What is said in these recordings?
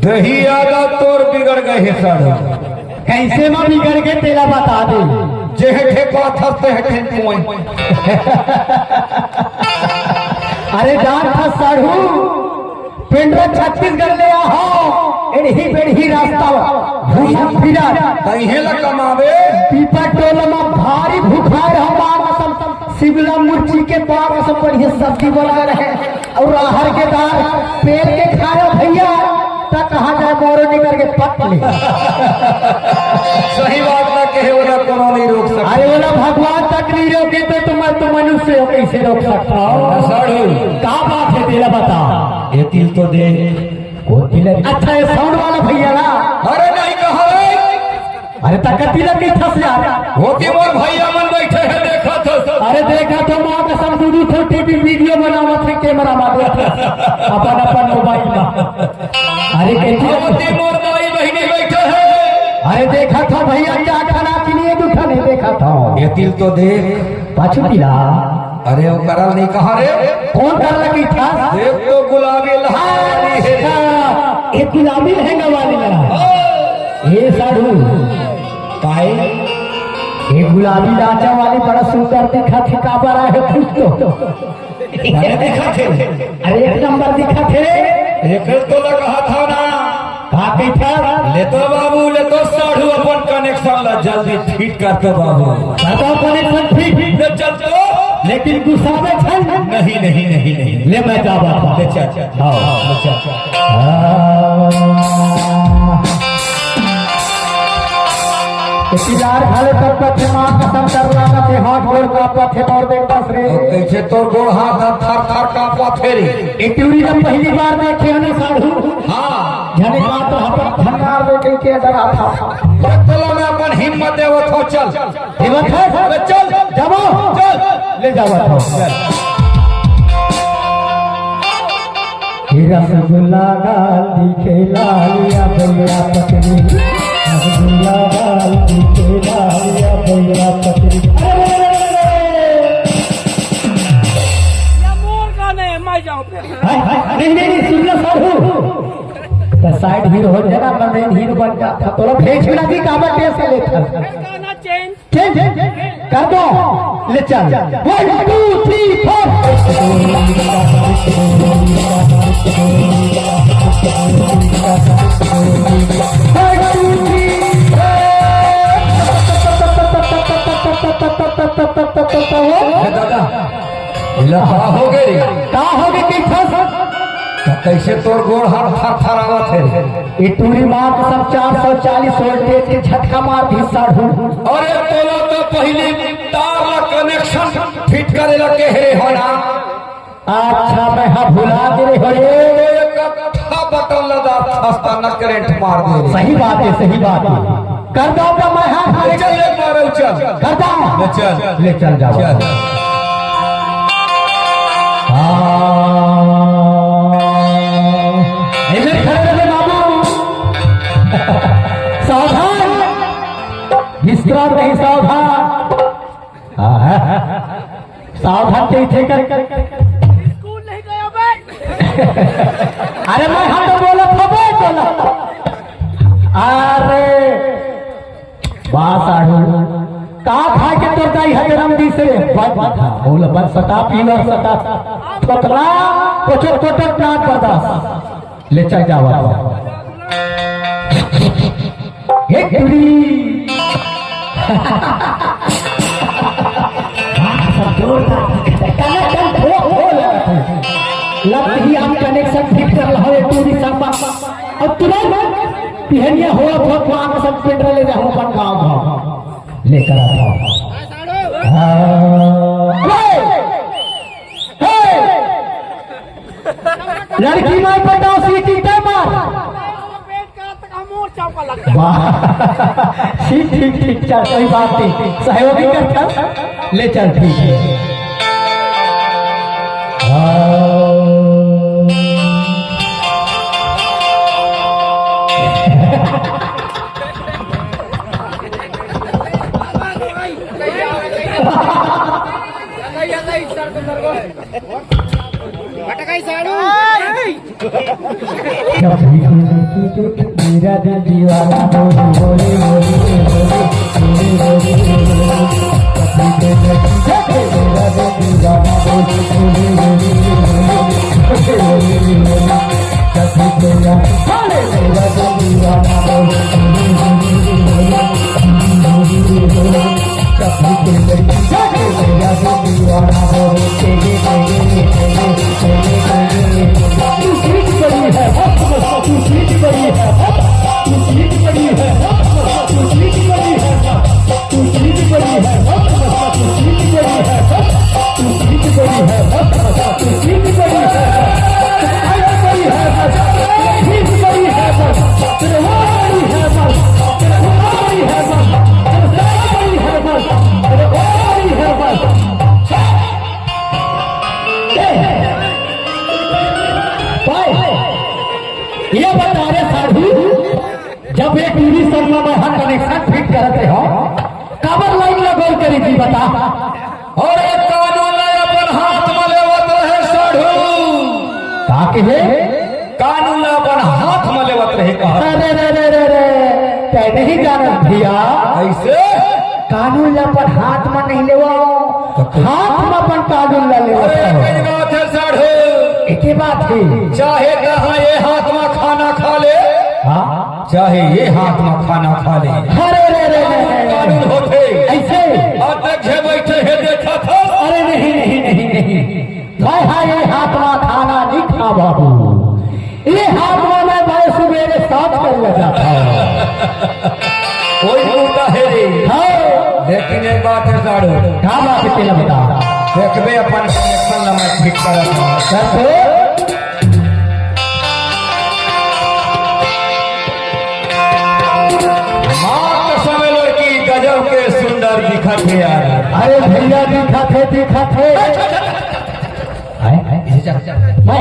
दही आगा तोर बिगड़ गए सर कैसे में बिगड़ के तेला बता दे जेठे पाथर ते हेठे कोई अरे जान था साढ़ू पिंडरा छत्तीसगढ़ ले आओ एड़ी बेड़ी रास्ता भूसा फिरा तइहे ला कमावे पीपा टोला में भारी भूखार हम शिमला मिर्ची के बाग से बढ़िया सब्जी बना रहे और आहर के दाल पेड़ के खाया भैया तक कहा जाए मोरो निकल के पट ले सही बात ना कहे वाला कोनो नहीं रोक सकता। अरे वाला भगवान तक नहीं रोके तो मनुष्य हो कैसे रोक सकता हो साढ़ू क्या बात है तेरा बता ये तिल तो दे अच्छा ये साउंड वाला भैया ना अरे नहीं कहा रे अरे तक तिलक की फंस जा होती मोर भैया मन बैठे है देखा तो अरे देखा तो माँ का सब दूध छोटी वीडियो बनावा थे कैमरा मार अपन अपन मोबाइल में अरे होती मोर दाई बहनी बैठे है अरे देखा था भैया क्या खाना के लिए दुखा नहीं देखा था ये तिल तो दे पाछू तिला अरे वो करल नहीं कहा रे कौन कर लगी था देख तो गुलाबी लहारी है ये गुलाबी लहंगा वाली लड़ा ये साधु काहे ये गुलाबी लाचा वाली बड़ा सुंदर दिखा थे का बड़ा है कुछ तो अरे देखा थे अरे एक नंबर दिखा थे एक तो लगा था ना कहा था ले तो बाबू ले तो साढ़ू अपन कनेक्शन ला जल्दी ठीक कर तो बाबू बताओ कनेक्शन ठीक ले चल तो लेकिन गुस्सा में छन नहीं नहीं नहीं नहीं ले मैं जा बाबा ले चल हाँ ले चल किलार खाले तब पथे मां कसम कर लाना के हाथ जोड़ का पथे मोर दे बस रे कैसे तो गोड़ हाथ थर थर का पथेरी इटूरी जब पहली बार देखे हने साधु हां जाने का तो हम भंगार दे के डरा था चलो मैं अपन हिम्मत देवत हो चल हिम्मत है चल जाओ चल ले जाओ रसगुल्ला गाली खेला लिया भैया पत्नी रसगुल्ला गाली खेला लिया भैया पत्नी नहीं सुन लो साधु तो साइड हीरो हो जाएगा मैं हीरो बन गया तो भेज मिला दी काबा कैसे लेता चेंज कर दो ले चल 1 2 3 4 दादा लफा हो गई का हो गई कि फंस कैसे तोर गोड़ हाथ थर थर आवत है ये टूरी मार के सब 440 वोल्टेज के झटका मार दी साढ़ू अरे तोला तो पहले तार ला कनेक्शन फिट करे ला के हे होना अच्छा मैं हाँ भुला दे रे हो रे। बटन लगा फंसता न करंट मार दे रे। सही बात है, सही बात है। कर दो तो मैं हाँ चल एक मारो चल कर दो। चल ले चल जाओ। चल इधर खड़े रहे बाबू। सावधान, विश्राम नहीं, सावधान। सावधान से थे कर स्कूल नहीं गया मैं। अरे मैं हाँ तो बोला था बोला। अरे बात आड़ू कहा खा के तो जाई है रमदी से बोल बस सता पीला सता पतला कोचो कोटो नाक बर्दाश्त ले चल जावा हे कुड़ी लगता ही आप कनेक्शन ठीक कर रहा है पूरी संपा और तुरंत पिहनिया हो भगवान सब पिंड ले जा हम अपन गांव गांव लेकर आता लड़की मार पटाओ सीटी पे मार वाह ठीक ठीक ठीक चल कोई बात नहीं सहयोगी करता ले चल ठीक है मेरा दिल दीवाना बोली बोली बोली मेरा दिल दीवाना बोली बोली बोली ये बता रहे साधु जब एक पूरी शर्मा में हर कनेक्शन फिट करते हो काबर लाइन लगोल करी थी बता और एक कानून अपन हाथ में लेवत रहे साधु ताकि है कानून अपन हाथ में लेवत रहे कहा अरे रे रे रे रे ते नहीं जानत भैया ऐसे कानून अपन हाथ में नहीं लेवा हाथ में अपन कानून ले लेवा अरे कई बात है साधु एक ही बात है चाहे कहा ये हाथ में खाना खा ले हाँ चाहे ये हाथ में खाना खा ले अरे रे रे रे कानून होते ऐसे और देखे बैठे है देखा था अरे नहीं नहीं नहीं नहीं भाई हाँ ये हाथ में खाना नहीं खा बाबू ये हाथ में मैं सुबेरे साथ कर लगा था कोई बोलता है रे हाँ लेकिन एक बात है साधु क्या बात है तेरा बता देखबे अपन कनेक्शन ला मैं ठीक करत हूं कर दो मां कसम लड़की गजब के सुंदर दिखत है यार अरे भैया दिखा थे मैं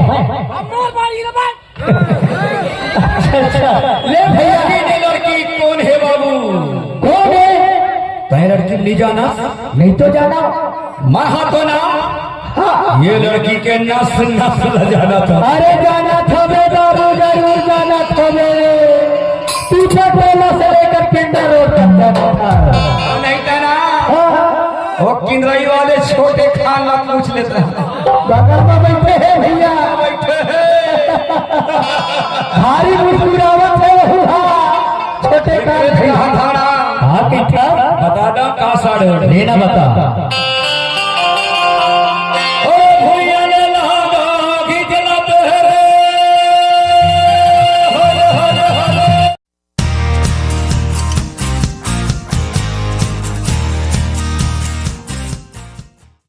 ले भैया ये लड़की कौन है बाबू कौन है तय लड़की ले जाना नहीं तो जाना महा तो ना हाँ। ये लड़की के नस नस जाना था अरे जाना था मैं बाबू जरूर जाना था मेरे पीछे टोला से लेकर पिंडा रोड तक जाना था नहीं था ना हाँ। वो किंद्रई वाले छोटे खान ला पूछ लेते हैं बगल में बैठे हैं भैया बैठे हैं भारी मुस्कुरावत है वो हाँ। छोटे कान भैया धारा हाँ क्या बता दो का साढ़े लेना बता